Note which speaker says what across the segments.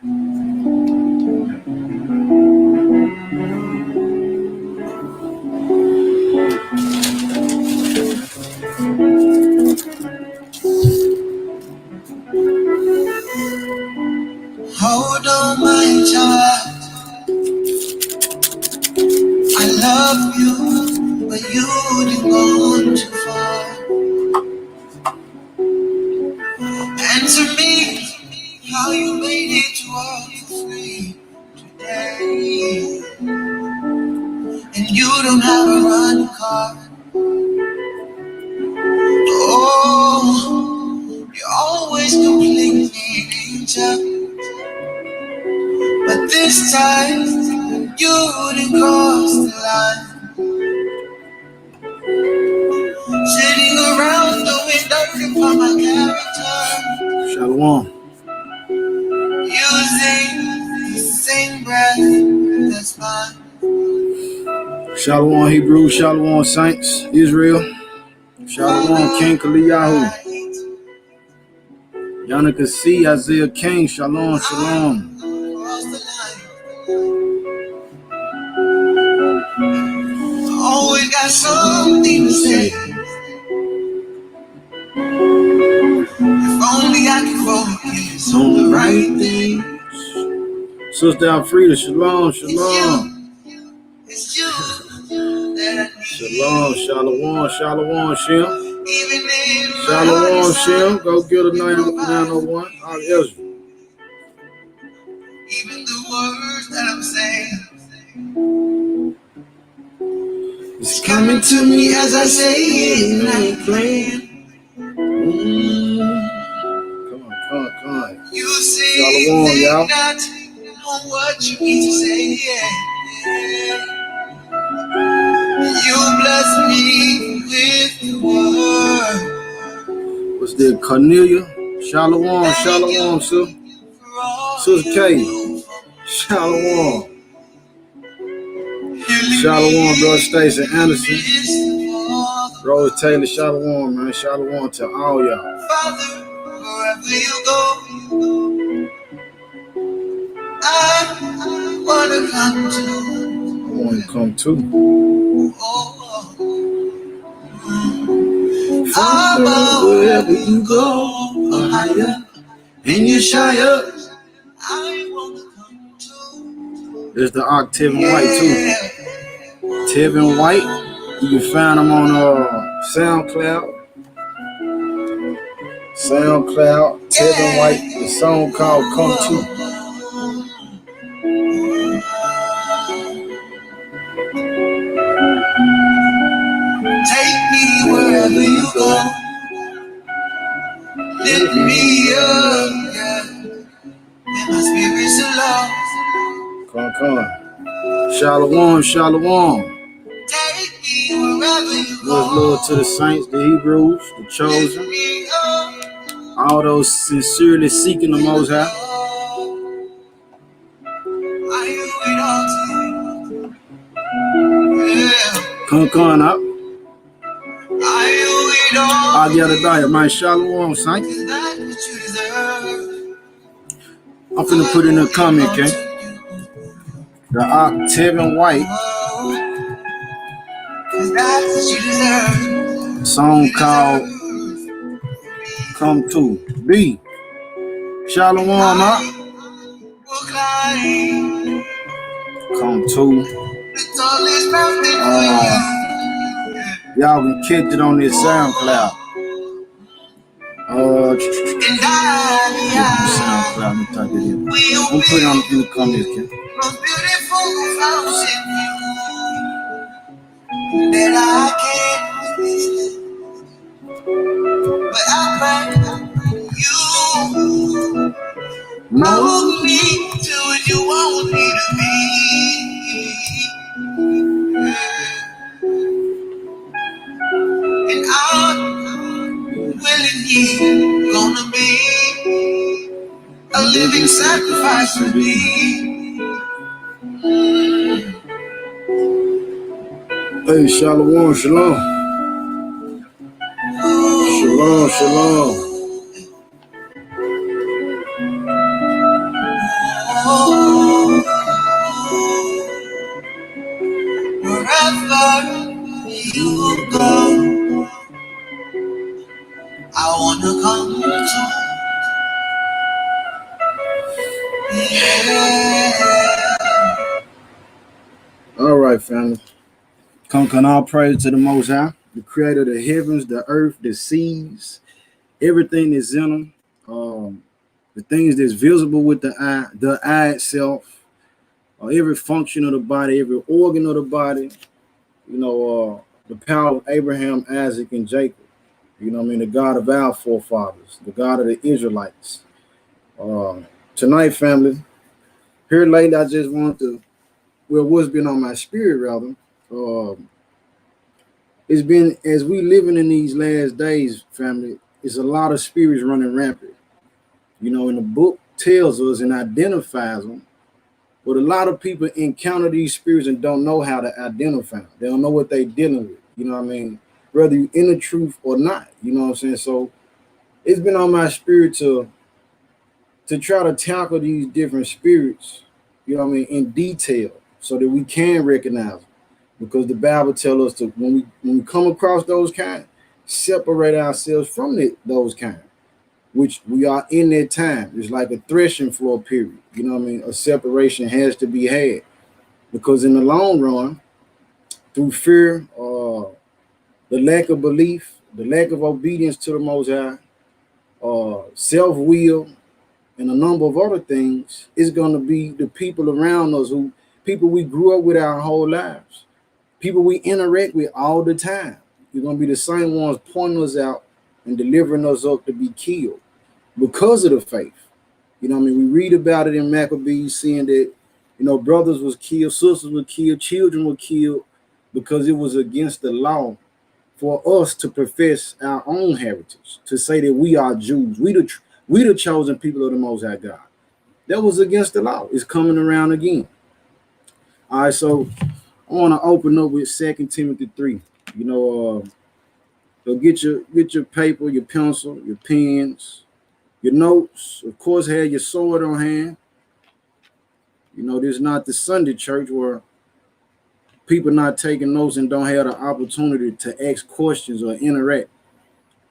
Speaker 1: Hold on, my child. I love you, but you didn't go too far. Answer me how you made it to walk free today. And you don't have a running car. Oh, you always complete me, angel. But this time, you didn't cross the line. Sitting around doing nothing for my character.
Speaker 2: Shalom.
Speaker 1: Using the same breath that's mine.
Speaker 2: Shalom, Hebrew. Shalom, Saints. Israel. Shalom, King Kaliyahu. Yannicka C. Isaiah King. Shalom, shalom.
Speaker 1: Always got something to say. If only I could focus on the right thing.
Speaker 2: Sister Alfreda, shalom, shalom.
Speaker 1: It's you that I need.
Speaker 2: Shalom, shalom, shalom, Shem.
Speaker 1: Even in
Speaker 2: Shalom, Shem. Go get a 901. Ezra.
Speaker 1: Even the words that I'm saying, it's coming to me as I say it, and I ain't playing.
Speaker 2: Come on.
Speaker 1: You see,
Speaker 2: Shalom, y'all.
Speaker 1: not on what you need to say, yeah. You bless me with the word.
Speaker 2: What's that? Cornelia? Shalom, shalom, sis. Sister K. Shalom. Shalom, Brother Stacey Anderson. Rose Taylor, shalom, man. Shalom to all y'all.
Speaker 1: Father, wherever you go, I wanna come to.
Speaker 2: I want to come too.
Speaker 1: Father, wherever you go, or higher, in your shire, I wanna come to.
Speaker 2: There's the Octave and White too. Tevin White. You can find them on SoundCloud. Tevin White. The song called Come To.
Speaker 1: Take me wherever you go. Lift me up, yeah. When my spirit's alone.
Speaker 2: Come. Shalom, shalom.
Speaker 1: Take me wherever you go.
Speaker 2: Much love to the saints, the Hebrews, the chosen. All those sincerely seeking the Most High. Come up. I get a diet, man. Shalom, saint. I'm finna put in a comment, okay? The Octave and White. Song called Come To. B. Shalom, up. Come To. Y'all can catch it on this SoundCloud. SoundCloud, let me type it in. I'm put it on in the comments, okay?
Speaker 1: That I can't resist, but I pray you mold me to what you want me to be. And I'm willingly gonna be a living sacrifice for me.
Speaker 2: Hey, shalom, shalom. Shalom. All right, family. Can all praise to the Most High, the Creator of the heavens, the earth, the seas, everything that's in them. The things that's visible with the eye itself, every function of the body, every organ of the body. The power of Abraham, Isaac, and Jacob. The God of our forefathers, the God of the Israelites. Uh, Tonight, family, here lately, I just want to, well, what's been on my spirit, rather, it's been, as we living in these last days, family, it's a lot of spirits running rampant. And the book tells us and identifies them, but a lot of people encounter these spirits and don't know how to identify them. They don't know what they're dealing with. Whether you're in the truth or not. You know what I'm saying? So it's been on my spirit to try to tackle these different spirits, in detail so that we can recognize them. Because the Bible tells us to, when we come across those kind, separate ourselves from those kind, which we are in that time. It's like a threshing floor period. A separation has to be had. Because in the long run, through fear, the lack of belief, the lack of obedience to the Most High, self-will, and a number of other things, it's going to be the people around us, people we grew up with our whole lives, people we interact with all the time. You're going to be the same ones pointing us out and delivering us up to be killed because of the faith. We read about it in Maccabees, seeing that, brothers was killed, sisters were killed, children were killed because it was against the law for us to profess our own heritage, to say that we are Jews. We the chosen people of the Most High God. That was against the law. It's coming around again. All right, so I want to open up with 2 Timothy 3. So get your paper, your pencil, your pens, your notes. Of course, have your sword on hand. This is not the Sunday church where people not taking notes and don't have the opportunity to ask questions or interact.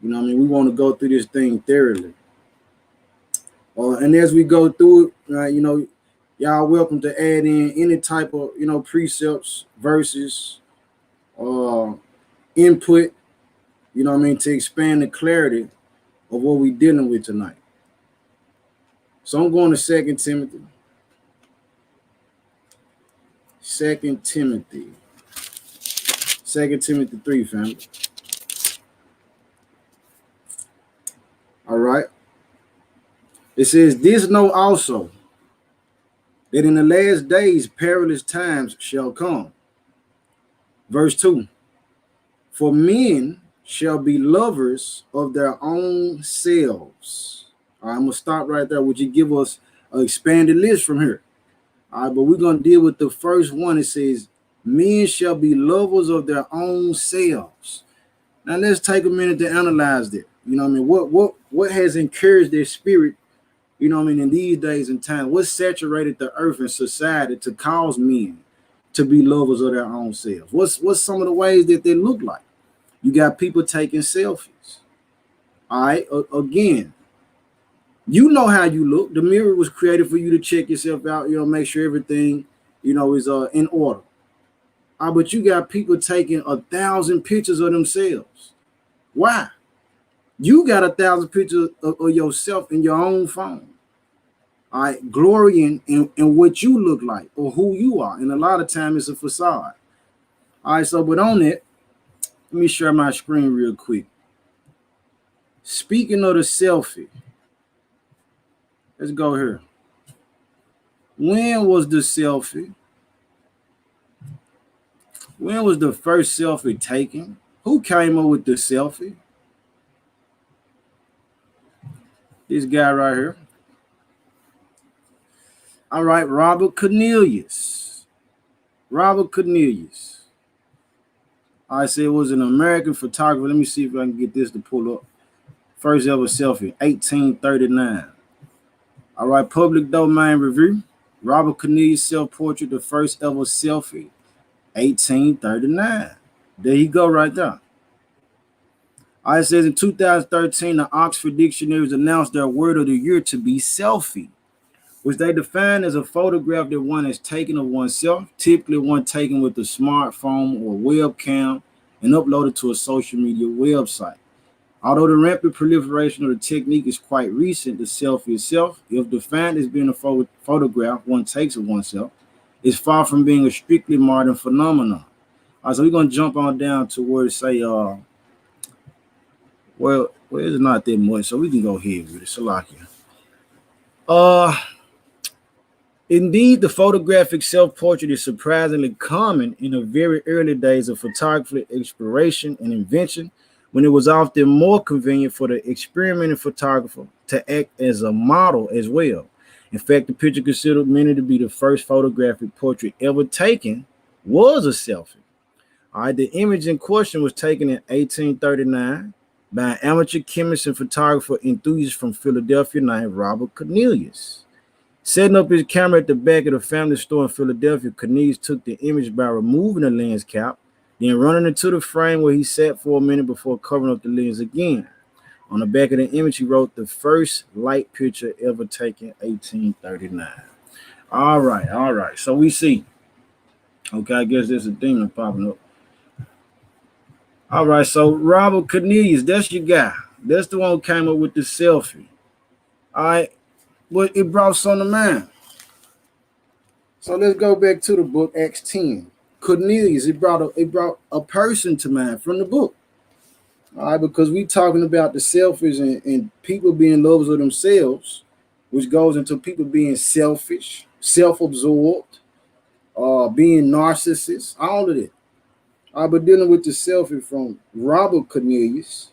Speaker 2: We want to go through this thing thoroughly. And as we go through it, y'all welcome to add in any type of, precepts, verses, input, to expand the clarity of what we're dealing with tonight. So I'm going to 2 Timothy. 2 Timothy 3, family. All right. It says, this know also, that in the last days perilous times shall come. Verse 2. For men shall be lovers of their own selves. All right, I'm going to stop right there. Would you give us an expanded list from here? All right, but we're going to deal with the first one. It says, men shall be lovers of their own selves. Now, let's take a minute to analyze that. What has encouraged their spirit, in these days and times? What saturated the earth and society to cause men to be lovers of their own selves? What's some of the ways that they look like? You got people taking selfies. All right, again, you know how you look. The mirror was created for you to check yourself out, make sure everything, is in order. But you got people taking 1,000 pictures of themselves. Why? You got 1,000 pictures of yourself in your own phone. All right, glorying in what you look like or who you are. And a lot of times it's a facade. All right, so but on it, let me share my screen real quick. Speaking of the selfie, let's go here. When was the selfie? When was the first selfie taken? Who came up with the selfie? This guy right here. All right, Robert Cornelius. I said it was an American photographer. Let me see if I can get this to pull up. First ever selfie, 1839. All right, public domain review. Robert Cornelius self-portrait, the first ever selfie, 1839. There you go right there. All right, it says in 2013, the Oxford Dictionaries announced their word of the year to be selfie. which they define as a photograph that one has taken of oneself, typically one taken with a smartphone or webcam and uploaded to a social media website. Although the rampant proliferation of the technique is quite recent, the selfie itself, if defined as being a photograph one takes of oneself, is far from being a strictly modern phenomenon. All right, so we're gonna jump on down to where it say, well, it's not that much, so we can go ahead with it. Salakia. Uh, Indeed, the photographic self-portrait is surprisingly common in the very early days of photography exploration and invention, when it was often more convenient for the experimenting photographer to act as a model as well. In fact, the picture considered many to be the first photographic portrait ever taken was a selfie. All right, the image in question was taken in 1839 by an amateur chemist and photographer enthusiast from Philadelphia named Robert Cornelius. Setting up his camera at the back of the family store in Philadelphia, Cornelius took the image by removing the lens cap, then running into the frame where he sat for a minute before covering up the lens again. On the back of the image, he wrote the first light picture ever taken, 1839. All right. So we see. Okay, I guess there's a demon popping up. All right, so Robert Cornelius, that's your guy. That's the one who came up with the selfie. All right, but it brought some to mind. So let's go back to the book, Acts 10. Cornelius, it brought a person to mind from the book. All right, because we talking about the selfish and people being lovers of themselves, which goes into people being selfish, self-absorbed, being narcissists, all of it. All right, but dealing with the selfie from Robert Cornelius,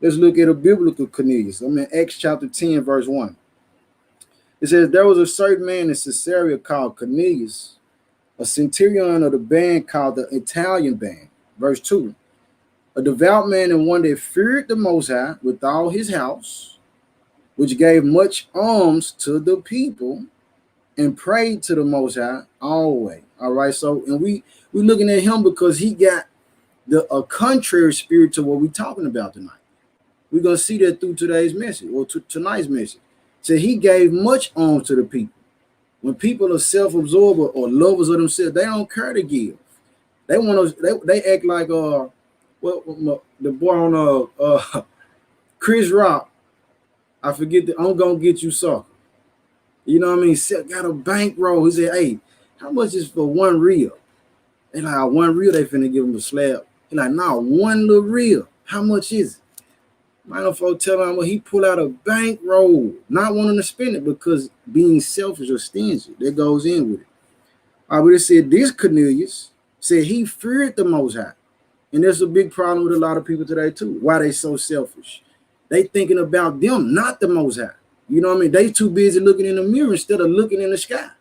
Speaker 2: let's look at a biblical Cornelius. I'm in Acts chapter 10, verse 1. It says, there was a certain man in Caesarea called Cornelius, a centurion of the band called the Italian band. Verse 2. A devout man and one that feared the Most High with all his house, which gave much alms to the people and prayed to the Most High always. All right, so and we're looking at him because he got a contrary spirit to what we're talking about tonight. We're gonna see that through today's message or tonight's message. So he gave much alms to the people. When people are self-absorbed or lovers of themselves, they don't care to give. They want to. They act like the boy on Chris Rock. I forget I'm gonna get you sucker. You know what I mean? Got a bankroll. He said, "Hey, how much is for one reel?" They like, one reel, they finna give him a slab. He like, nah, one little reel. How much is it? My folks tell him, well, he pull out a bankroll, not wanting to spend it because being selfish or stingy. That goes in with it. But it said this Cornelius said he feared the Most High. And there's a big problem with a lot of people today too. Why they so selfish? They thinking about them, not the Most High. You know what I mean? They too busy looking in the mirror instead of looking in the sky.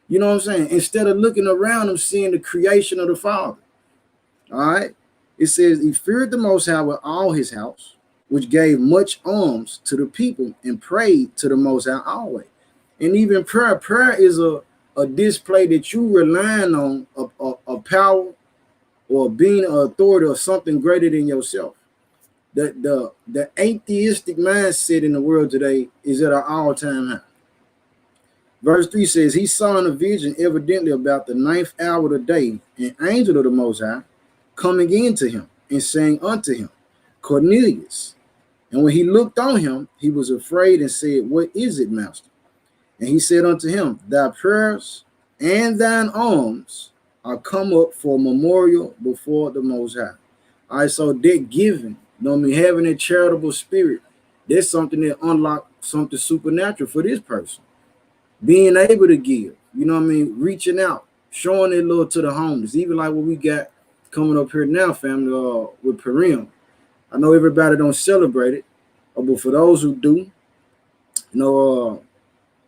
Speaker 2: You know what I'm saying? Instead of looking around them, seeing the creation of the Father. All right. It says he feared the Most High with all his house, which gave much alms to the people and prayed to the Most High always. And even prayer is a display that you relying on a power or being an authority or something greater than yourself. The atheistic mindset in the world today is at an all-time high. Verse 3 says, he saw in a vision evidently about the 9th hour of the day, an angel of the Most High coming into him and saying unto him, Cornelius. And when he looked on him, he was afraid and said, what is it, master? And he said unto him, thy prayers and thine alms are come up for a memorial before the Most High. All right, so that giving, having a charitable spirit, that's something that unlocks something supernatural for this person. Being able to give, reaching out, showing it love to the homeless, even like what we got coming up here now, family, with Purim. I know everybody don't celebrate it, but for those who do,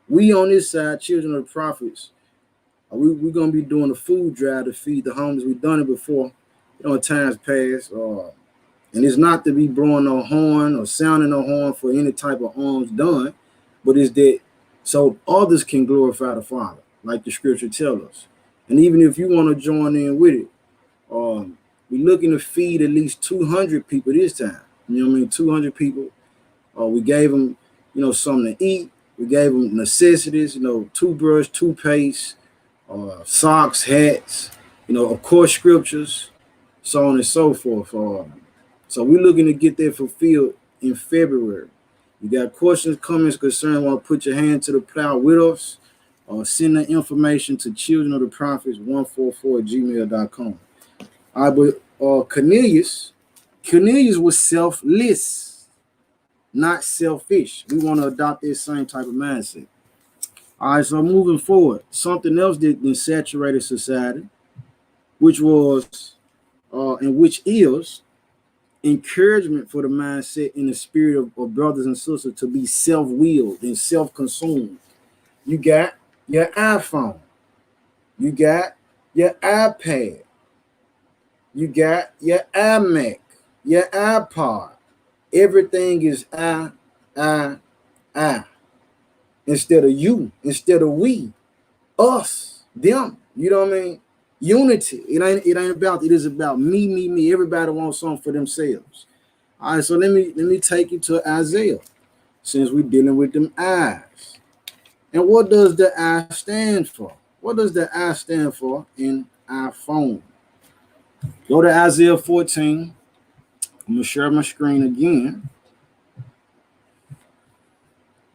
Speaker 2: we on this side, Children of the Prophets, we're going to be doing a food drive to feed the homeless. We've done it before, times past. And it's not to be blowing no horn or sounding no horn for any type of alms done, but it's that so others can glorify the Father, like the scripture tells us. And even if you want to join in with it, we're looking to feed at least 200 people this time. 200 people. We gave them, something to eat. We gave them necessities, toothbrush, toothpaste, socks, hats, of course, scriptures, so on and so forth. So we're looking to get that fulfilled in February. You got questions, comments, concerns, want to put your hand to the plow with us, or send the information to children of the prophets 144@gmail.com. All right, but Cornelius was selfless, not selfish. We want to adopt this same type of mindset. All right, so moving forward, something else that saturated society, which was and which is encouragement for the mindset in the spirit of brothers and sisters to be self-willed and self-consumed. You got your iPhone, you got your iPad, you got your iMac, your iPod. Everything is I, instead of you, instead of we, us, them. You know what I mean? Unity. It ain't about. It is about me. Everybody wants something for themselves. All right. So let me take you to Isaiah, since we're dealing with them eyes. And what does the I stand for? What does the I stand for in iPhone? Go to Isaiah 14. I'm gonna share my screen again.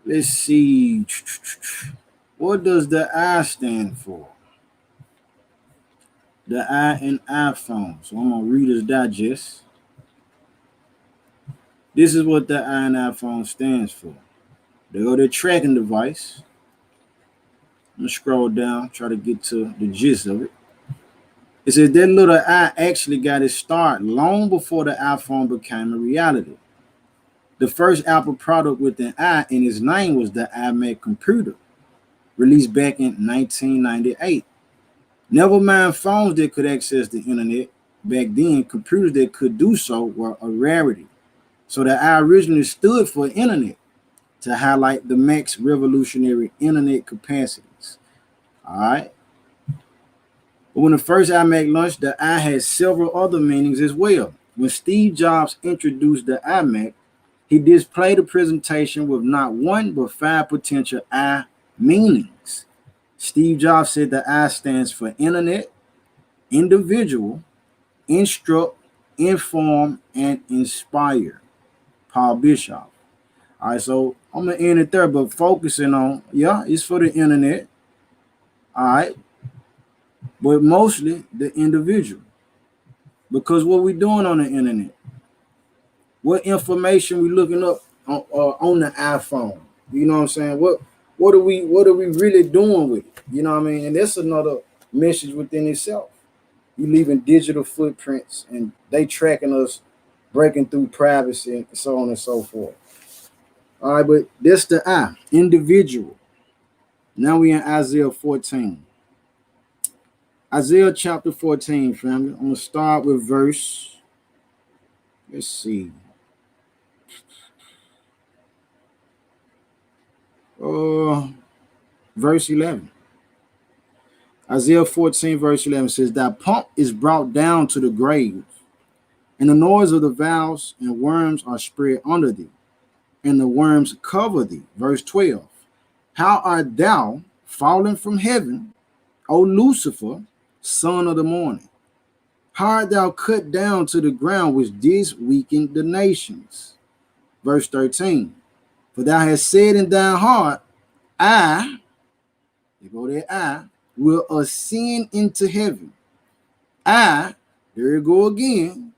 Speaker 2: Let's see. What does the I stand for? The I in iPhone. So I'm on Reader's Digest. This is what the I in iPhone stands for. They go to tracking device. I'm gonna scroll down, try to get to the gist of it. It says that little I actually got its start long before the iPhone became a reality. The first Apple product with an I in its name was the iMac computer, released back in 1998. Never mind phones that could access the internet. Back then, computers that could do so were a rarity. So the I originally stood for internet to highlight the Mac's revolutionary internet capacities. All right. But when the first iMac launched, the I had several other meanings as well. When Steve Jobs introduced the iMac, he displayed a presentation with not one but 5 potential I meanings. Steve Jobs said the I stands for internet, individual, instruct, inform, and inspire. Paul Bishop. All right, so I'm gonna end it there, but focusing on, it's for the internet. All right, but mostly the individual. Because what we doing on the internet, what information we looking up on the iPhone, you know what I'm saying? What are we really doing with it? You know what I mean? And that's another message within itself. You leaving digital footprints, and they tracking us, breaking through privacy, and so on and so forth. All right, but that's the I, individual. Now we in Isaiah 14. Isaiah chapter 14, family. I'm gonna start with verse. Let's see. Verse 11. Isaiah 14, verse 11 says, "That pomp is brought down to the grave, and the noise of the vows and worms are spread under thee, and the worms cover thee." Verse 12. "How art thou fallen from heaven, O Lucifer, son of the morning? How art thou cut down to the ground, which didst weaken the nations?" Verse 13. "For thou hast said in thine heart, I," you go there, "I will ascend into heaven. I," there you go again,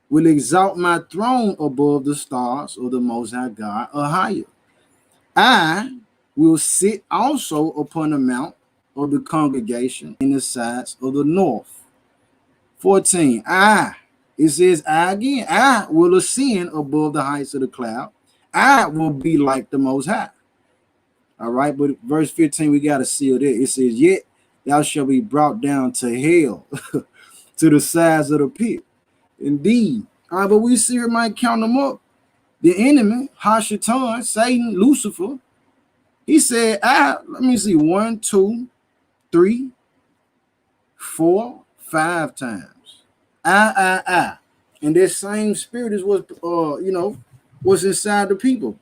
Speaker 2: "will exalt my throne above the stars of the Most High God, or higher. I will sit also upon the mount of the congregation in the sides of the north." 14. It says I again. "I will ascend above the heights of the cloud. I will be like the Most High." All right, but verse 15, we got to seal there. It says, "Yet thou shalt be brought down to hell, to the sides of the pit." Indeed. All right, but we see it might count them up. The enemy, Hashatan, Satan, Lucifer, he said, let me see, 1, 2, 3, 4, 5 times. And this same spirit is what, what's inside the people.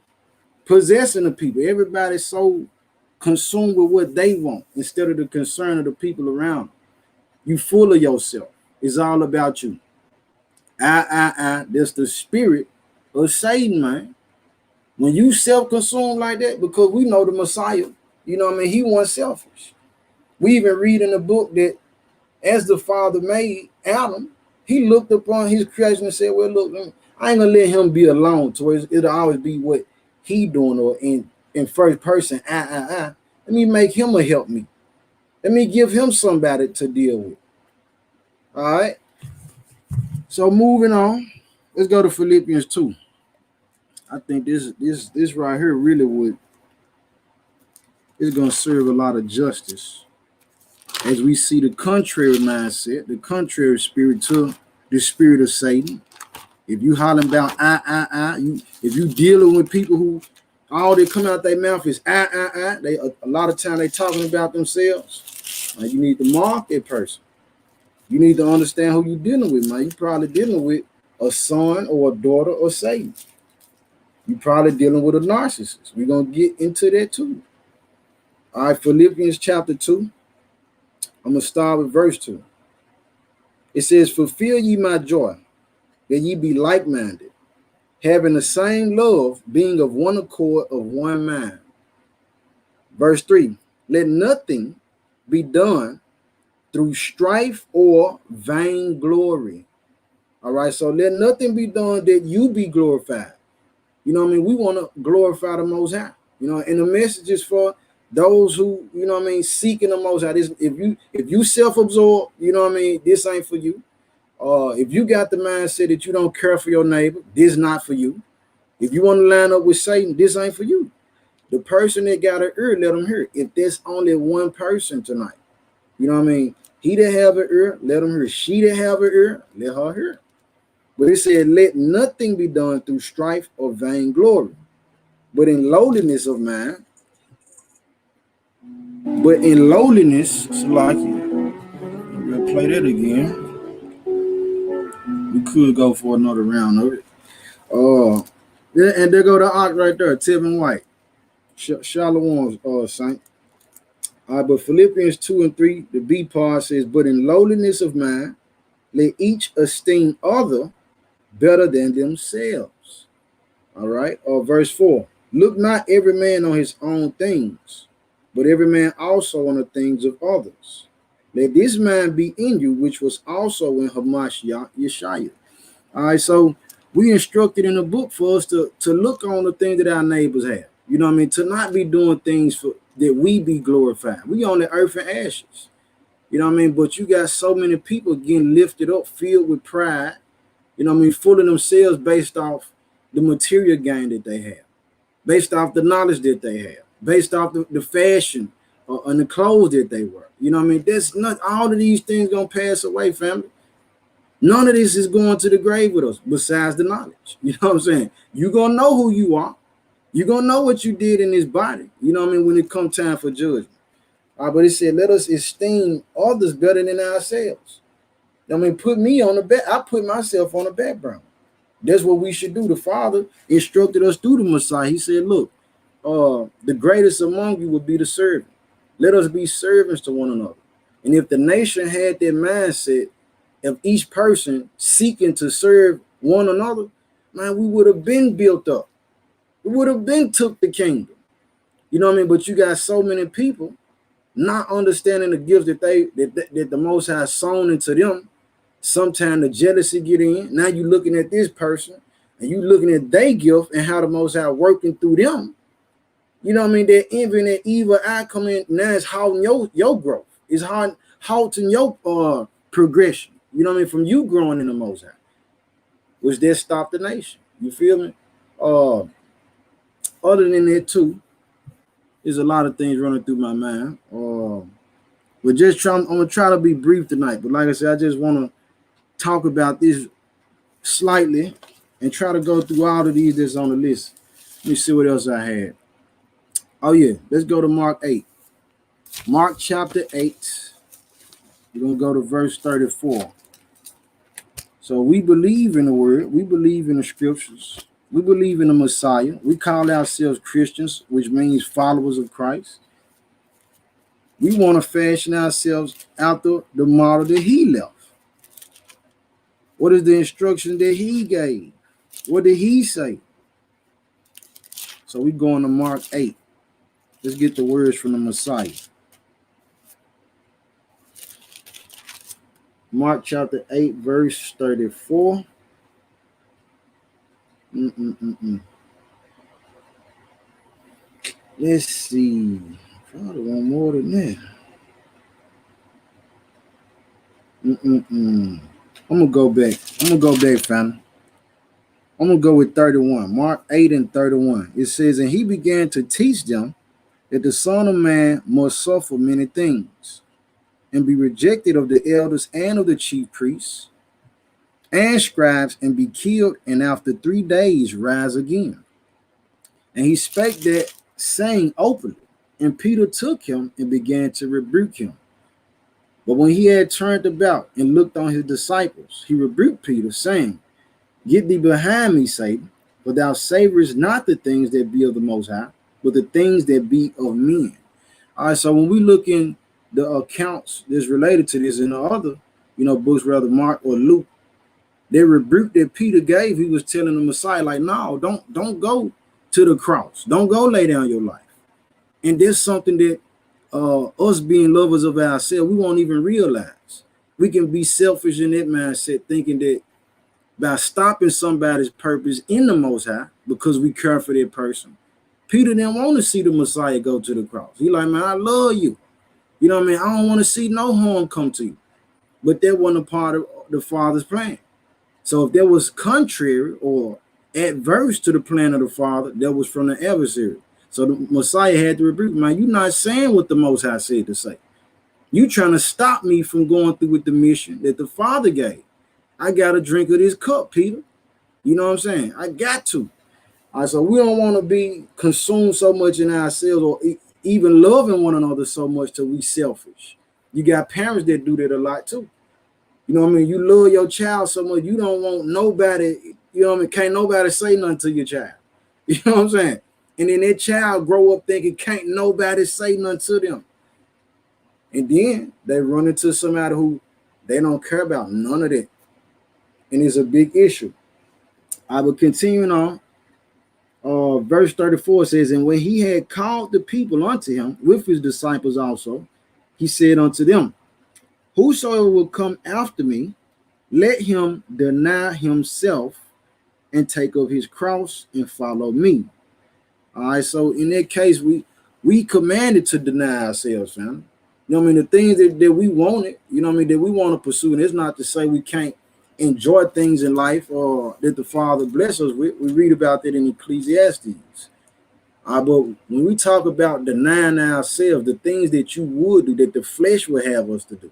Speaker 2: possessing the people. Everybody's so consumed with what they want instead of the concern of the people around. You full of yourself. It's all about you. That's the spirit of Satan, man. When you self-consumed like that, because we know the Messiah, you know what I mean? He wasn't selfish. We even read in the book that as the Father made Adam, he looked upon his creation and said, well, look, I ain't gonna let him be alone to where it'll always be what he doing, or in first person, Let me make him a help me. Let me give him somebody to deal with. All right. So moving on, let's go to Philippians 2. I think this right here really is gonna serve a lot of justice as we see the contrary mindset, the contrary spirit to the spirit of Satan. If you hollering about if you dealing with people who all they come out their mouth is they a lot of time they talking about themselves. You need to mark that person. You need to understand who you're dealing with, man. You probably dealing with a son or a daughter of Satan. You probably dealing with a narcissist. We're gonna get into that too. All right, Philippians chapter 2. I'm gonna start with verse 2. It says, fulfill ye my joy, that ye be like-minded, having the same love, being of one accord, of one mind. Verse 3, let nothing be done through strife or vainglory. All right, so let nothing be done that you be glorified. You know what I mean? We want to glorify the Most High. You know, and the message is for those who, you know what I mean, seeking the Most High. This, if you self-absorbed, you know what I mean, this ain't for you. If you got the mindset that you don't care for your neighbor, this not for you. If you want to line up with Satan, this ain't for you. The person that got an ear, let them hear. If there's only one person tonight, you know what I mean? He that have an ear, let him hear. She that have an ear, let her hear. But it said, let nothing be done through strife or vainglory, but in lowliness of mind. But in lowliness, Salaki, we'll play that again. We could go for another round of it. And there go the ox right there, Tevin White. Shalom, Saint. But Philippians 2 and 3, the B part says, but in lowliness of mind, let each esteem other better than themselves. All right. Verse 4, look not every man on his own things, but every man also on the things of others. Let this mind be in you, which was also in Hamashiach Yeshaya. All right, so we instructed in the book for us to look on the things that our neighbors have. You know what I mean? To not be doing things for that we be glorified. We on the earth and ashes. You know what I mean? But you got so many people getting lifted up, filled with pride, you know what I mean, full of themselves based off the material gain that they have, based off the knowledge that they have, based off the fashion and the clothes that they wear. You know what I mean? That's not all of these things gonna pass away, family. None of this is going to the grave with us besides the knowledge. You know what I'm saying? You're gonna know who you are. You're gonna know what you did in this body. You know what I mean? When it comes time for judgment. But it said, let us esteem others better than ourselves. I mean, put me on the back. I put myself on the background. That's what we should do. The Father instructed us through the Messiah. He said, look, the greatest among you will be the servant. Let us be servants to one another. And if the nation had that mindset of each person seeking to serve one another, man, we would have been built up. We would have been took the kingdom. You know what I mean? But you got so many people not understanding the gifts that that the Most High sown into them. Sometimes the jealousy get in. Now you're looking at this person and you looking at their gift and how the Most High working through them. You know what I mean? That envy and that evil eye come in. Now it's halting your growth. It's halting your progression. You know what I mean? From you growing in the Most High, which that stopped the nation. You feel me? Other than that too, there's a lot of things running through my mind. But I'm gonna try to be brief tonight. But like I said, I just want to talk about this slightly and try to go through all of these that's on the list. Let me see what else I had. Oh yeah, let's go to Mark 8. Mark chapter 8. We're gonna go to verse 34. So we believe in the word, we believe in the scriptures, We believe in the Messiah. We call ourselves Christians, which means followers of Christ. We want to fashion ourselves after the model that he left. What is the instruction that he gave? What did he say? So we go on to Mark 8. Let's get the words from the Messiah. Mark chapter 8, verse 34. Let's see. Probably want more than that. I'm gonna go back. Fam. I'm gonna go with 31. Mark 8 and 31. It says, and he began to teach them that the Son of Man must suffer many things, and be rejected of the elders and of the chief priests and scribes, and be killed, and after 3 days rise again. And he spake that saying openly. And Peter took him and began to rebuke him. But when he had turned about and looked on his disciples, he rebuked Peter, saying, get thee behind me, Satan, for thou savorest not the things that be of the Most High, but the things that be of men. All right, so when we look in the accounts that's related to this in the other, books, rather Mark or Luke, the rebuke that Peter gave, he was telling the Messiah, like, no, don't go to the cross. Don't go lay down your life. And there's something that us being lovers of ourselves, we won't even realize. We can be selfish in that mindset, thinking that by stopping somebody's purpose in the Most High, because we care for that person. Peter didn't want to see the Messiah go to the cross. He like, man, I love you. You know what I mean? I don't want to see no harm come to you. But that wasn't a part of the Father's plan. So if that was contrary or adverse to the plan of the Father, that was from the adversary. So the Messiah had to rebuke, man, you're not saying what the Most High said to say. You trying to stop me from going through with the mission that the Father gave. I got to drink of this cup, Peter. You know what I'm saying? I got to. All right, so we don't want to be consumed so much in ourselves or even loving one another so much till we selfish. You got parents that do that a lot too. You know what I mean? You love your child so much, you don't want nobody, you know what I mean? Can't nobody say nothing to your child. You know what I'm saying? And then that child grow up thinking can't nobody say nothing to them. And then they run into somebody who they don't care about none of that. And it's a big issue. I will continue on. Verse 34 says, and when he had called the people unto him with his disciples also, he said unto them, whosoever will come after me, let him deny himself and take up his cross and follow me. All right, so in that case, we commanded to deny ourselves, fam. You know what I mean? The things that we wanted, you know what I mean, that we want to pursue. And it's not to say we can't enjoy things in life or that the Father bless us with. We read about that in Ecclesiastes. But when we talk about denying ourselves, the things that you would do, that the flesh would have us to do,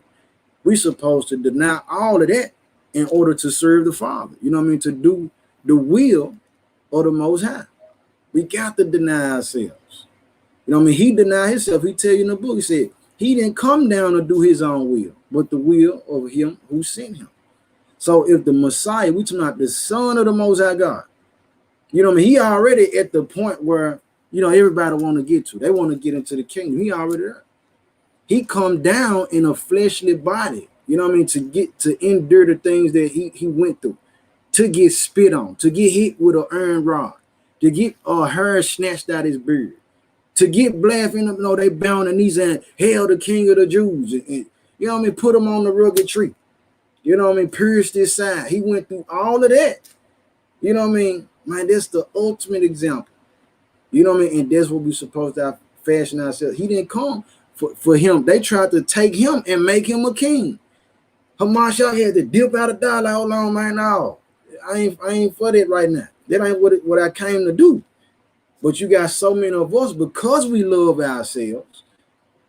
Speaker 2: we're supposed to deny all of that in order to serve the Father. You know what I mean? To do the will of the Most High. We got to deny ourselves. You know what I mean? He denied himself. He tell you in the book, he said, he didn't come down to do his own will, but the will of him who sent him. So if the Messiah, we talking about the Son of the Most High God, you know what I mean? He already at the point where, everybody want to get to. They want to get into the kingdom. He already there. He come down in a fleshly body, you know what I mean, to endure the things that he went through, to get spit on, to get hit with an iron rod, to get hair snatched out his beard, to get blasphemy, they bound the knees and hail the King of the Jews, and you know what I mean, put him on the rugged tree. You know what I mean? Pierced his side. He went through all of that. You know what I mean? Man, that's the ultimate example. You know what I mean? And that's what we're supposed to fashion ourselves. He didn't come for him. They tried to take him and make him a king. Hamashiach had to dip out of die like, hold on, man, no. I ain't for that right now. That ain't what I came to do. But you got so many of us, because we love ourselves,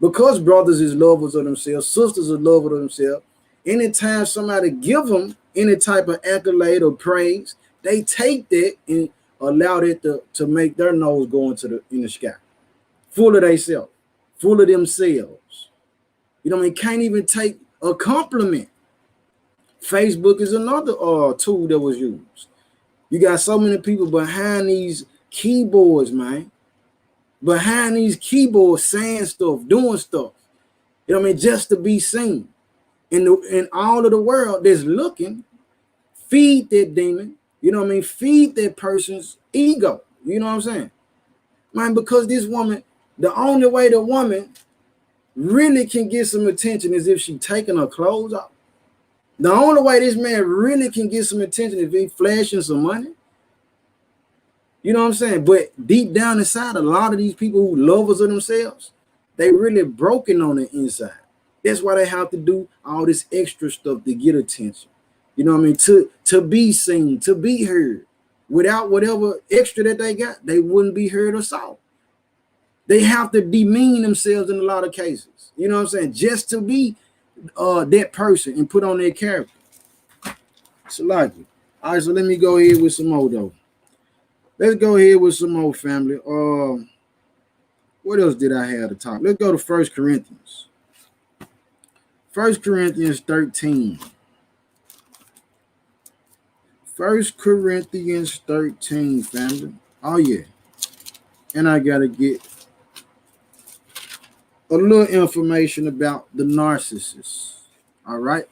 Speaker 2: because brothers is lovers of themselves, sisters are lovers of themselves, anytime somebody give them any type of accolade or praise, they take that and allow it to make their nose go in the sky. Full of themselves, full of themselves. You know what I mean? Can't even take a compliment. Facebook is another tool that was used. You got so many people behind these keyboards, man. Behind these keyboards saying stuff, doing stuff. You know what I mean? Just to be seen. In all of the world that's looking, feed that demon. You know what I mean? Feed that person's ego. You know what I'm saying? Man, because this woman, the only way the woman really can get some attention is if she taking her clothes off. The only way this man really can get some attention is if he flashing some money. You know what I'm saying? But deep down inside, a lot of these people who lovers of themselves, they really broken on the inside. That's why they have to do all this extra stuff to get attention. You know what I mean? To be seen, to be heard. Without whatever extra that they got, they wouldn't be heard or saw. They have to demean themselves in a lot of cases. You know what I'm saying? Just to be that person and put on their character. So like it. All right, so let me go ahead with some more though. Let's go ahead with some more, family. What else did I have to talk? Let's go to 1 Corinthians. 1 Corinthians 13. 1 Corinthians 13, family. Oh, yeah. And I got to get a little information about the narcissist. All right.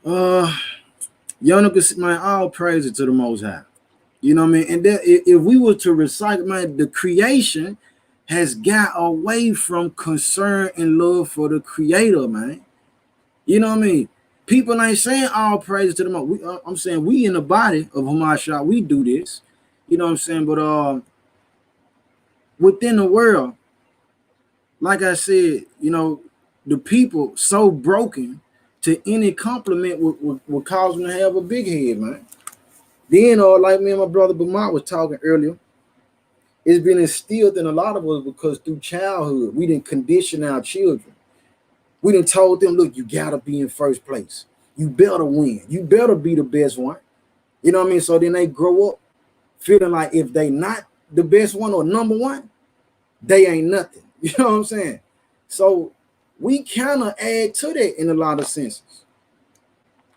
Speaker 2: Y'all can see, man, all praise it to the Most High. You know what I mean? And that, if we were to recycle, man, the creation has got away from concern and love for the creator, man. You know what I mean? People ain't saying all praise to the Most. I'm saying we in the body of Hamashiach, we do this. You know what I'm saying? But within the world, like I said, you know, the people so broken to any compliment would cause them to have a big head, man. Then, like me and my brother Bamar was talking earlier, it's been instilled in a lot of us because through childhood, we didn't condition our children. We done told them, look, you gotta be in first place. You better win. You better be the best one. You know what I mean? So then they grow up feeling like if they not the best one or number one, they ain't nothing. You know what I'm saying? So we kind of add to that in a lot of senses.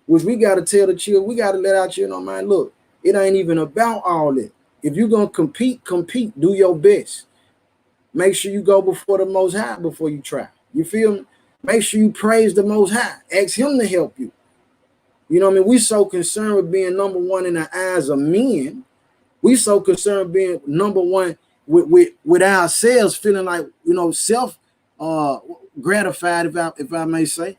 Speaker 2: Which we got to tell the children, we got to let our children know, man, look, it ain't even about all that. If you're going to compete, do your best. Make sure you go before the Most High before you try. You feel me? Make sure you praise the Most High. Ask him to help you. You know what I mean? We so concerned with being number one in the eyes of men. We so concerned with being number one with ourselves, feeling like, you know, self gratified, if I may say.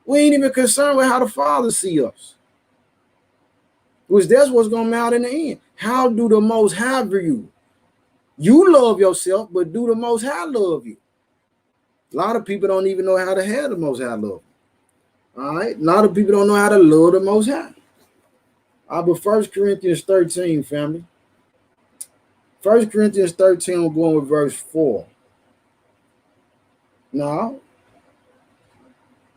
Speaker 2: We ain't even concerned with how the Father see us. Which that's what's going to matter in the end. How do the Most High view you? You love yourself, but do the Most High love you? A lot of people don't even know how to have the Most High love. All right? A lot of people don't know how to love the Most High. But 1 Corinthians 13, family. 1 Corinthians 13, I'm going with verse 4. Now,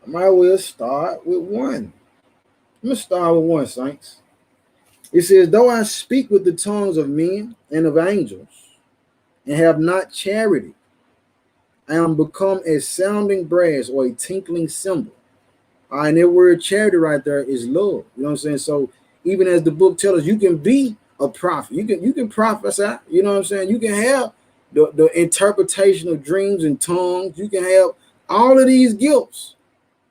Speaker 2: I might well start with 1. I'm going to start with 1, saints. It says, though I speak with the tongues of men and of angels, and have not charity, I am become a sounding brass or a tinkling cymbal. And that word charity right there is love. You know what I'm saying? So even as the book tells us, you can be a prophet. You can prophesy. You know what I'm saying? You can have the interpretation of dreams and tongues. You can have all of these gifts.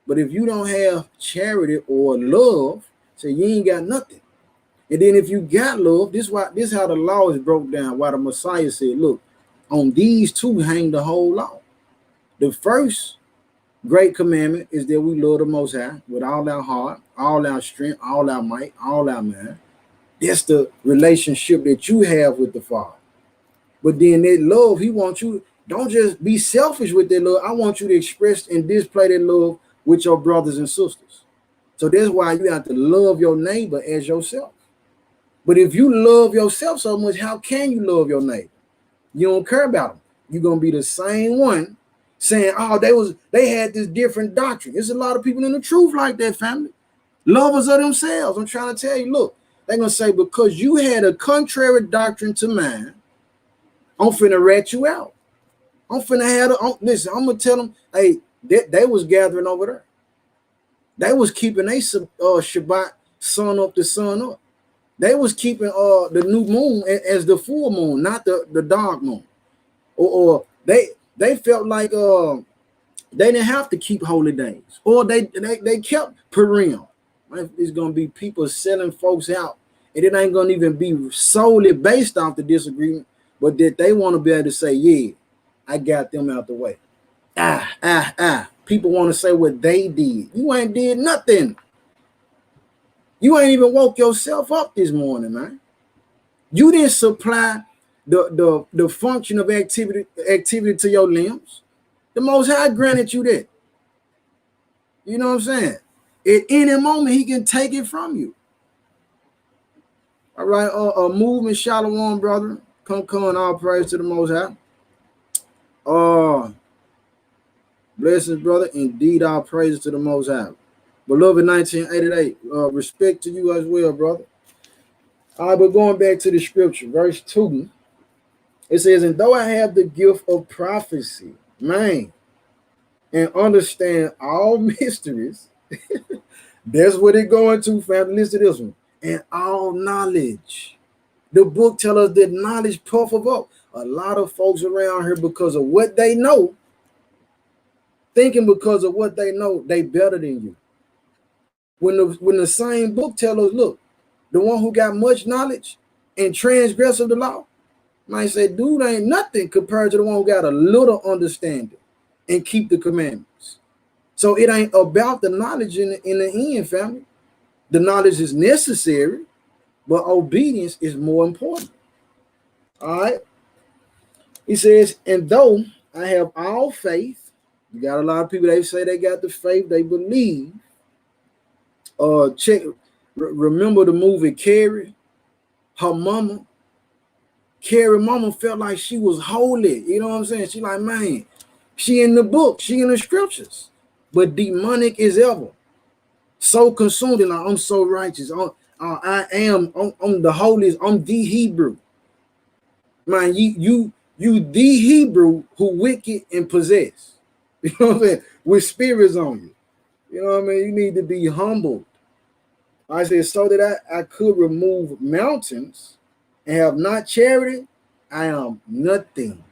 Speaker 2: But if you don't have charity or love, so you ain't got nothing. And then if you got love, this is how the law is broke down. Why the Messiah said, look, on these two hang the whole law. The first great commandment is that we love the Most High with all our heart, all our strength, all our might, all our mind. That's the relationship that you have with the Father. But then that love, he wants you, don't just be selfish with that love. I want you to express and display that love with your brothers and sisters. So that's why you have to love your neighbor as yourself. But if you love yourself so much, how can you love your neighbor? You don't care about them. You're going to be the same one saying, oh, they had this different doctrine. There's a lot of people in the truth like that, family. Lovers of themselves. I'm trying to tell you, look, they're going to say, because you had a contrary doctrine to mine, I'm finna rat you out. I'm finna listen, I'm going to tell them, hey, they was gathering over there. They was keeping a Shabbat sun up to sun up. They was keeping the new moon as the full moon, not the dark moon. Or they felt like they didn't have to keep holy days, or they kept Purim. It's gonna be people selling folks out, and it ain't gonna even be solely based off the disagreement, but that they want to be able to say, yeah, I got them out the way. People want to say what they did. You ain't did nothing. You ain't even woke yourself up this morning, man. You didn't supply the function of activity to your limbs. The Most High granted you that. You know what I'm saying? At any moment, he can take it from you. All right, movement, shalom, brother. Come, all praise to the Most High. Blessings, brother. Indeed, all praises to the Most High. Beloved 1988, respect to you as well, brother. All right, but going back to the scripture, verse 2, it says, and though I have the gift of prophecy, man, and understand all mysteries, that's what it going to, family. Listen to this one. And all knowledge. The book tells us that knowledge puffeth up. A lot of folks around here, because of what they know, thinking because of what they know, they better than you. When the same book tells us, look, the one who got much knowledge and transgress of the law, might say, dude ain't nothing compared to the one who got a little understanding and keep the commandments. So it ain't about the knowledge in the end, family. The knowledge is necessary, but obedience is more important. All right. He says, and though I have all faith, you got a lot of people, they say they got the faith, they believe. Remember the movie Carrie? Her mama, Carrie mama felt like she was holy. You know what I'm saying? She like, man, she in the book, she in the scriptures, but demonic as ever. So consumed, and like, I'm so righteous. I'm the holiest. I'm the Hebrew. Man, you the Hebrew who wicked and possessed. You know what I'm saying? With spirits on you. You know what I mean? You need to be humbled. I said, so that I could remove mountains and have not charity, I am nothing.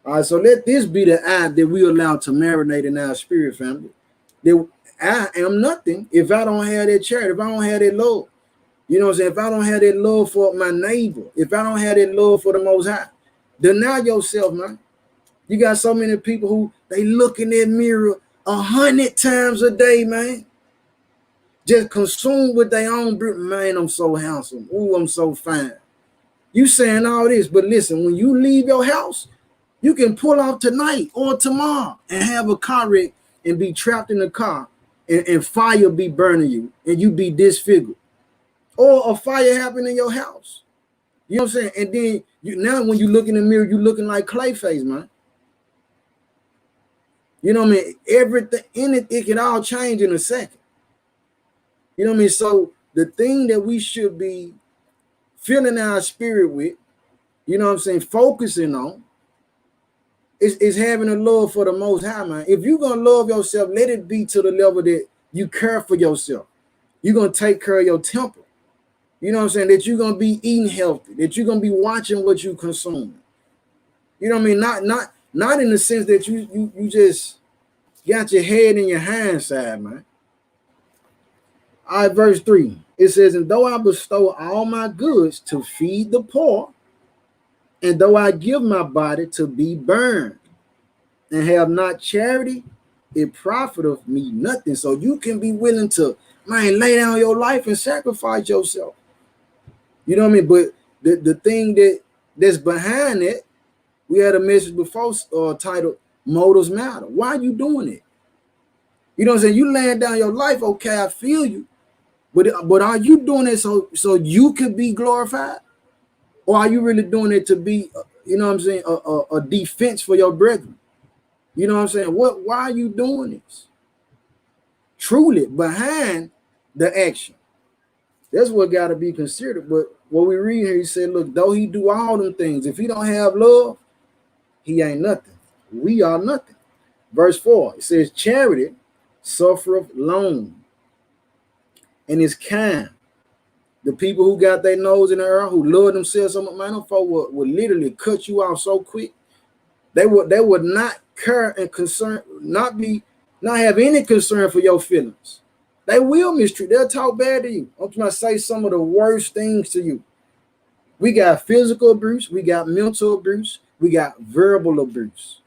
Speaker 2: All right, so let this be the eye that we allow to marinate in our spirit, family. That I am nothing if I don't have that charity, if I don't have that love. You know what I'm saying? If I don't have that love for my neighbor, if I don't have that love for the Most High, deny yourself, man. You got so many people who they look in that mirror 100 times a day, man. Just consumed with their own, man, I'm so handsome. Ooh, I'm so fine. You saying all this, but listen, when you leave your house, you can pull off tonight or tomorrow and have a car wreck and be trapped in the car and fire be burning you and you be disfigured. Or a fire happen in your house. You know what I'm saying? And then now when you look in the mirror, you looking like Clayface, man. You know what I mean? Everything in it can all change in a second. You know what I mean? So the thing that we should be filling our spirit with, you know what I'm saying, focusing on, is having a love for the Most High, man. If you're going to love yourself, let it be to the level that you care for yourself. You're going to take care of your temple. You know what I'm saying? That you're going to be eating healthy, that you're going to be watching what you consume. You know what I mean? Not in the sense that you just got your head in your hand side, man. All right, verse 3. It says, and though I bestow all my goods to feed the poor, and though I give my body to be burned, and have not charity, it profiteth me nothing. So you can be willing to, man, lay down your life and sacrifice yourself. You know what I mean? But the thing that's behind it, we had a message before titled Motives Matter. Why are you doing it? You know what I'm saying? You laying down your life, okay, I feel you. But are you doing it so you could be glorified? Or are you really doing it to be, you know what I'm saying, a defense for your brethren? You know what I'm saying? Why are you doing this? Truly, behind the action. That's what got to be considered. But what we read here, he said, look, though he do all them things, if he don't have love, he ain't nothing. We are nothing. Verse 4, it says, charity suffereth long and is kind. The people who got their nose in the air, who love themselves so much, man, them folk would literally cut you off so quick. They would not care and concern, not have any concern for your feelings. They will mistreat. They'll talk bad to you. I'm trying to say some of the worst things to you. We got physical abuse, we got mental abuse, we got verbal abuse.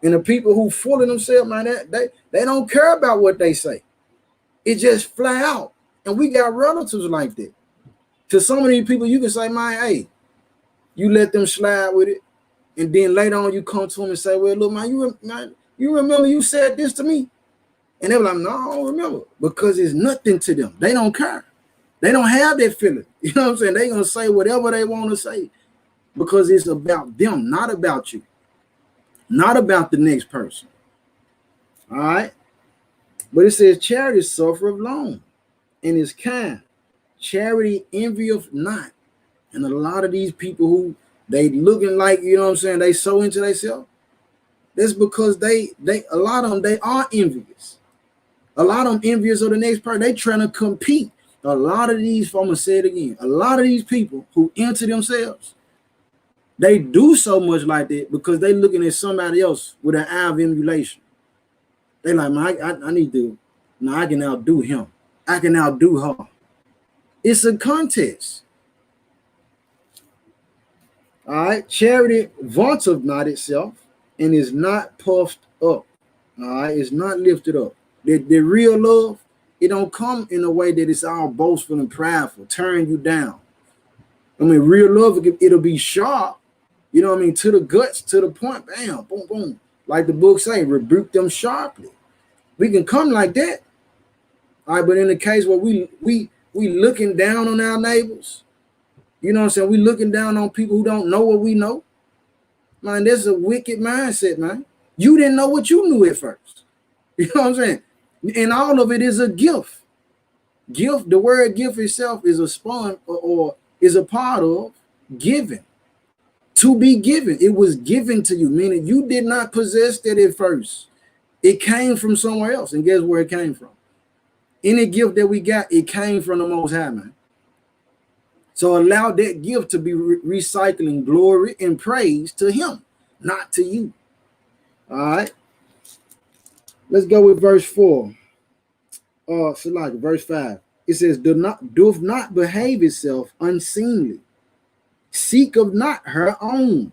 Speaker 2: And the people who full of themselves, man, they don't care about what they say. It just fly out. And we got relatives like that. To some of these people, you can say, man, hey, you let them slide with it. And then later on, you come to them and say, well, look, man, you remember you said this to me? And they're like, no, I don't remember. Because it's nothing to them. They don't care. They don't have that feeling. You know what I'm saying? They're going to say whatever they want to say. Because it's about them, not about you. Not about the next person. All right? But it says, charity suffereth long and is kind. Charity envieth not. And a lot of these people who they looking like, you know what I'm saying, they so into themselves. That's because a lot of them, they are envious. A lot of them envious of the next person. They trying to compete. A lot of these, I'm going to say it again, a lot of these people who into themselves, they do so much like that because they looking at somebody else with an eye of emulation. They like, man, I need to, no, I can outdo him. I can outdo her. It's a contest. All right. Charity vaunteth not itself and is not puffed up. All right. It's not lifted up. The real love, it don't come in a way that it's all boastful and prideful, tearing you down. I mean, real love, it'll be sharp, you know what I mean, to the guts, to the point, bam, boom, boom. Like the book say, rebuke them sharply. We can come like that. All right, but in the case where we looking down on our neighbors, you know what I'm saying, we looking down on people who don't know what we know, man, that's a wicked mindset, man. You didn't know what you knew at first. You know what I'm saying? And all of it is a gift. Gift, the word gift itself is a spawn or is a part of giving. To be given. It was given to you, meaning you did not possess that at first. It came from somewhere else. And guess where it came from? Any gift that we got, it came from the Most High, man. So allow that gift to be recycling glory and praise to him, not to you. All right. Let's go with verse 4. Verse 5. It says, doth not behave itself unseemly. Seek of not her own.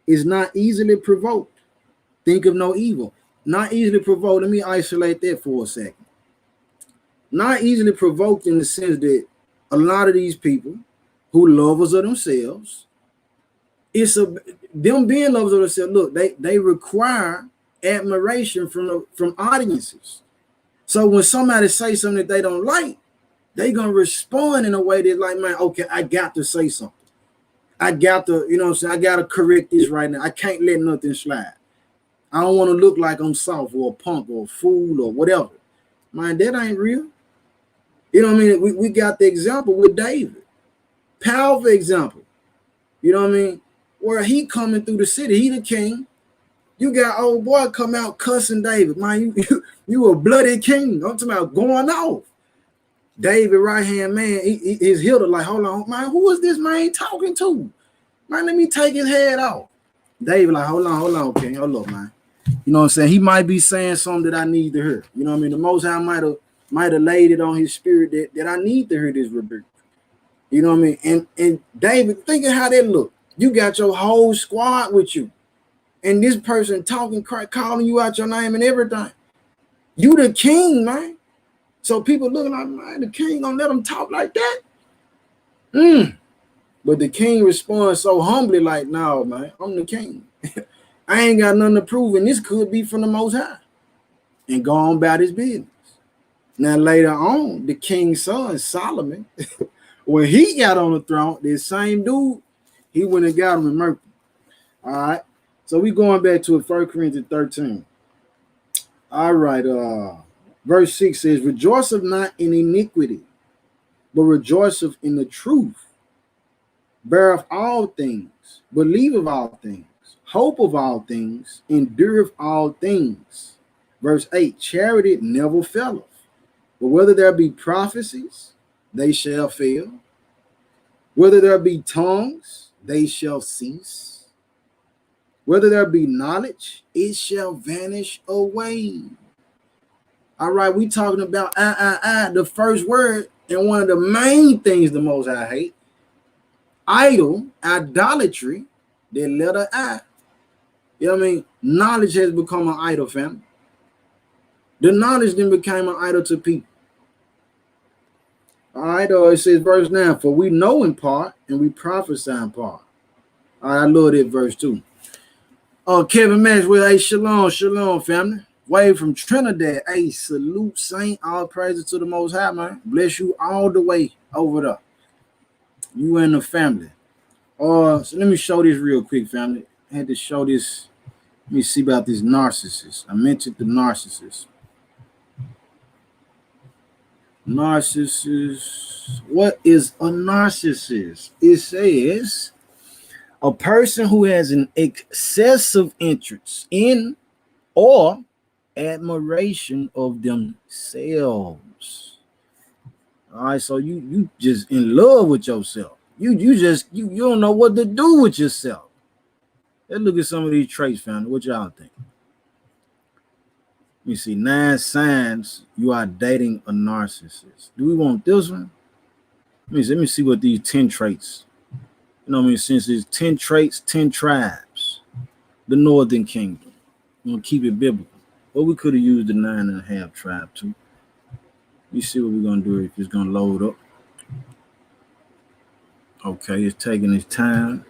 Speaker 2: Is not easily provoked. Think of no evil. Not easily provoked. Let me isolate that for a second. Not easily provoked in the sense that a lot of these people who lovers of themselves, them being lovers of themselves, look, they require admiration from audiences. So when somebody says something that they don't like, they're going to respond in a way that's like, man, okay, I got to say something. I got to, you know what I'm saying, I got to correct this right now. I can't let nothing slide. I don't want to look like I'm soft or a punk or a fool or whatever. Man, that ain't real. You know what I mean? We got the example with David. Powerful example. You know what I mean? Where he coming through the city, he the king. You got old boy come out cussing David. Man, you a bloody king. I'm talking about going off. David, right-hand man, his hitter like, hold on, man, who is this man talking to? Man, let me take his head off. David like, hold on, king, hold up, man. You know what I'm saying? He might be saying something that I need to hear. You know what I mean? The Most High might have laid it on his spirit that I need to hear this rebuke. You know what I mean? And David, thinking how that look. You got your whole squad with you. And this person talking, calling you out your name and everything. You the king, man. So people looking like, man, the king gonna let them talk like that? But the king responds so humbly like, no, man, I'm the king. I ain't got nothing to prove, and this could be from the Most High. And go on about his business. Now later on, the king's son, Solomon, when he got on the throne, this same dude, he went and got him and murked him. All right. So we going back to 1 Corinthians 13. All right. Verse 6 says, rejoiceth not in iniquity, but rejoiceth in the truth. Beareth all things, believeth all things, hope of all things, endureth all things. Verse 8, charity never faileth, but whether there be prophecies, they shall fail. Whether there be tongues, they shall cease. Whether there be knowledge, it shall vanish away. All right, we talking about the first word, and one of the main things the Most High hate, idol, idolatry, the letter I. You know what I mean? Knowledge has become an idol, family. The knowledge then became an idol to people. All right, it says verse 9, for we know in part and we prophesy in part. All right, I love that verse too. Kevin Maxwell, hey, shalom, family. Wave from Trinidad, hey, salute, saint, all praises to the Most High, man. Bless you all the way over there. You and the family. So let me show this real quick, family. I had to show this. Let me see about this narcissist. I mentioned the narcissist. Narcissist. What is a narcissist? It says a person who has an excessive interest in or admiration of themselves. All right, so you just in love with yourself. You don't know what to do with yourself. Let's look at some of these traits, family. What y'all think? Let me see. 9 signs you are dating a narcissist. Do we want this one? Let me see what these 10 traits. You know what I mean? Since it's 10 traits, 10 tribes. The Northern Kingdom. I'm gonna keep it biblical. But we could have used the 9.5 tribe too. You see what we're gonna do if it's gonna load up. Okay, it's taking its time.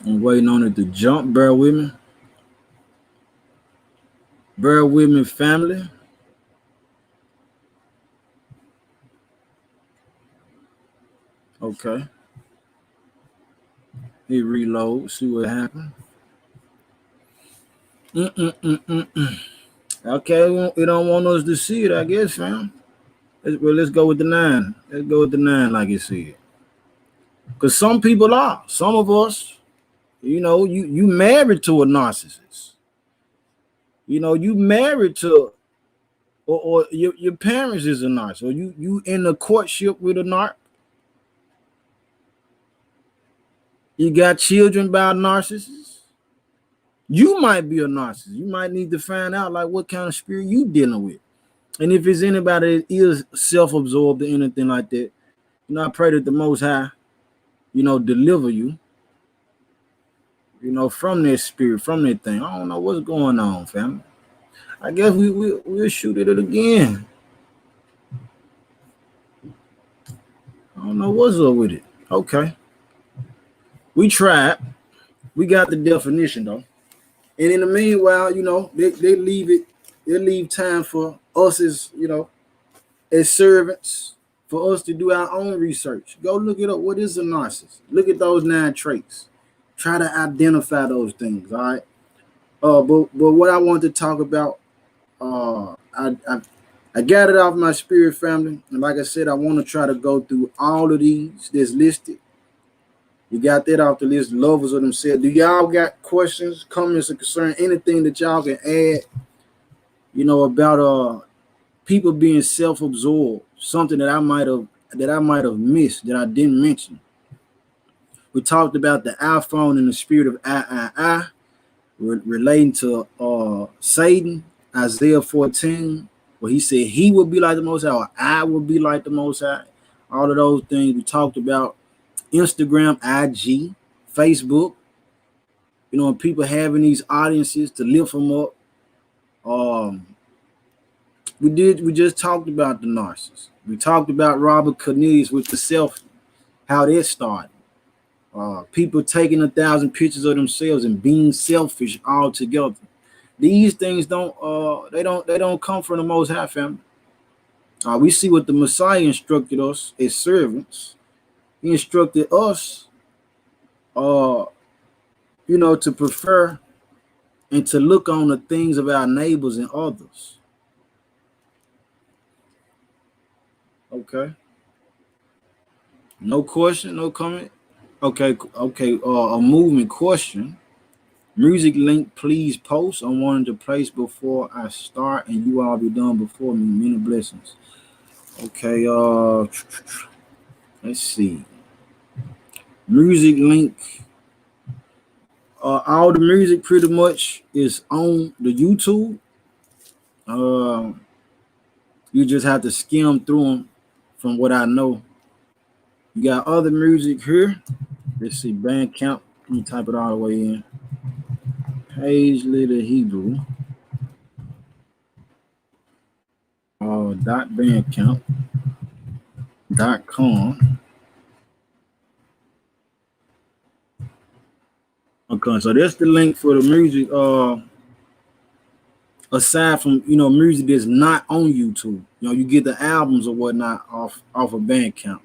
Speaker 2: I'm waiting on it to jump. Bear with me. Bear with me, family. Okay. It reload. See what happened. Okay, it don't want us to see it, I guess, fam. Let's go with the 9. Let's go with the 9 like it said. Because some people are. Some of us, you know, you married to a narcissist. You know, you married to, or your parents is a narcissist, or you in a courtship with a narc. You got children by a narcissist. You might be a narcissist. You might need to find out like what kind of spirit you dealing with. And if it's anybody that is self-absorbed or anything like that, you know, I pray that the Most High, you know, deliver you, you know, from that spirit, from that thing. I don't know what's going on, family. I guess we'll shoot it again. I don't know what's up with it. Okay. We tried. We got the definition, though. And in the meanwhile, you know, they leave time for us as, you know, as servants, for us to do our own research. Go look it up. What is a narcissist? Look at those 9 traits. Try to identify those things, all right? But what I want to talk about, I got it off my spirit, family. And like I said, I want to try to go through all of these that's listed. You got that off the list, lovers of themselves. Do y'all got questions, comments, or concern, anything that y'all can add, you know, about people being self-absorbed, something that I might have missed that I didn't mention. We talked about the iPhone and the spirit of I, relating to Satan, Isaiah 14, where he said he will be like the Most High, or I will be like the Most High. All of those things we talked about. Instagram, IG, Facebook, you know, people having these audiences to lift them up. We just talked about the narcissist. We talked about Robert Cornelius with the selfie, how that started. People taking 1,000 pictures of themselves and being selfish altogether. These things don't come from the Most High, family. We see what the Messiah instructed us as servants. He instructed us, you know, to prefer and to look on the things of our neighbors and others. Okay. No question, no comment. Okay. A movement question. Music link, please post. I wanted to place before I start, and you all be done before me. Many blessings. Okay, let's see. Music link. All the music pretty much is on the YouTube. You just have to skim through them from what I know. You got other music here. Let's see, Bandcamp. Let me type it all the way in. Paisley the Hebrew. .bandcamp.com. Okay, so that's the link for the music. Aside from music that's not on YouTube, you get the albums or whatnot off of Bandcamp.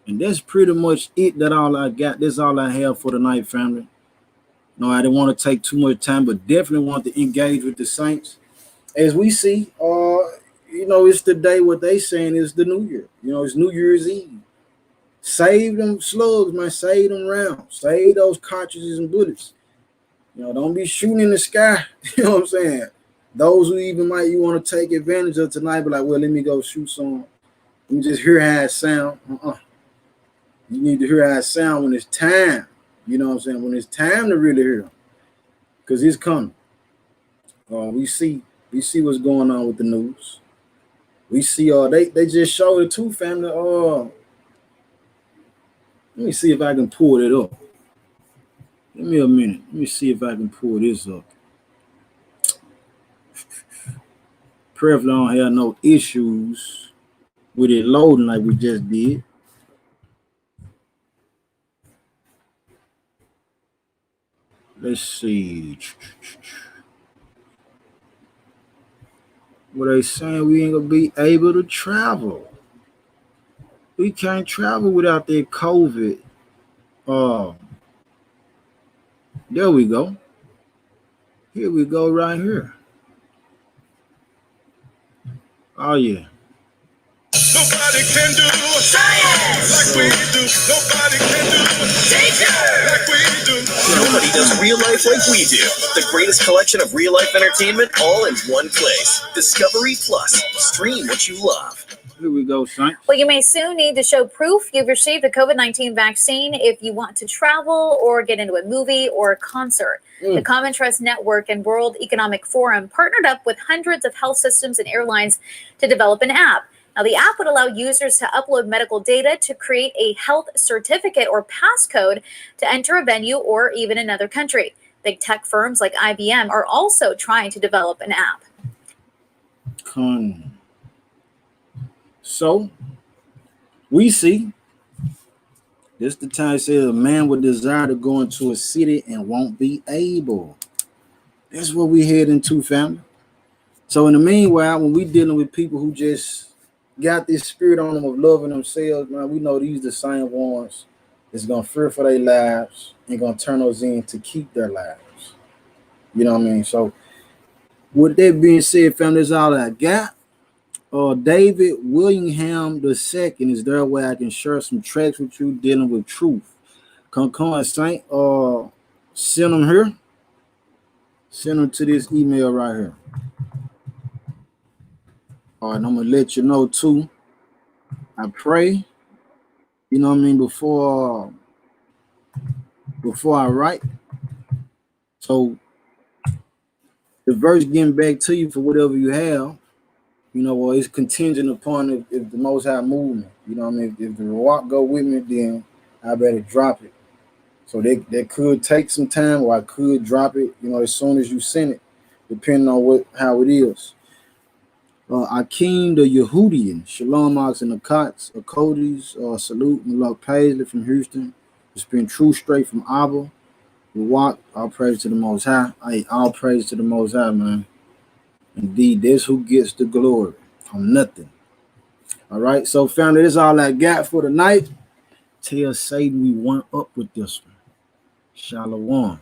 Speaker 2: And that's pretty much it. That all I got. That's all I have for tonight, family. No, I didn't want to take too much time, but definitely want to engage with the saints. As we see, it's the day. What they saying is the New Year. It's New Year's Eve. Save them slugs, man. Save them rounds. Save those cartridges and bullets. Don't be shooting in the sky. You know what I'm saying? Those who even you want to take advantage of tonight, but like, well, let me go shoot some. Let me just hear how it sound. You need to hear how it sound when it's time. You know what I'm saying? When it's time to really hear them. Because it's coming. We see what's going on with the news. We see they just showed it too, family. Let me see if I can pull it up. Give me a minute. Let me see if I can pull this up. Preferably I don't have no issues with it loading like we just did. Let's see. What they saying? We ain't gonna be able to travel. We can't travel without that COVID. There we go. Here we go right here. Oh yeah.
Speaker 1: Nobody can do science like we do. Nobody can do nature like we do.
Speaker 3: Nobody does real life like we do. The greatest collection of real life entertainment all in one place. Discovery Plus. Stream what you love.
Speaker 2: Here we go, son.
Speaker 4: Well, you may soon need to show proof you've received a COVID-19 vaccine if you want to travel or get into a movie or a concert. The Common Trust Network and World Economic Forum partnered up with hundreds of health systems and airlines to develop an app. Now, the app would allow users to upload medical data to create a health certificate or passcode to enter a venue or even another country. Big tech firms like IBM are also trying to develop an app.
Speaker 2: So, we see this the time it says a man would desire to go into a city and won't be able. That's what we head into, family. So in the meanwhile, when we dealing with people who just got this spirit on them of loving themselves, man, we know these the same ones that's gonna fear for their lives and gonna turn those in to keep their lives. You know what I mean? So with that being said, family, that's all I got. David Willingham II is there where I can share some tracks with you dealing with truth. Come Saint, send them here. Send them to this email right here. All right, and I'm gonna let you know too. I pray, you know what I mean, before I write. So the verse getting back to you for whatever you have. Well, it's contingent upon if the Most High move me. You know what I mean? If the Ruach go with me, then I better drop it. So that could take some time, or I could drop it, as soon as you send it, depending on how it is. Akeem the Yehudian, Shalom Ox and the Cots, Cody's, salute Malak Paisley from Houston. It's been true straight from Abba. Ruach, all praise to the Most High. All praise to the Most High, man. Indeed, that's who gets the glory from nothing. All right, so family, that's all I got for tonight. Tell Satan we went up with this one. Shalom.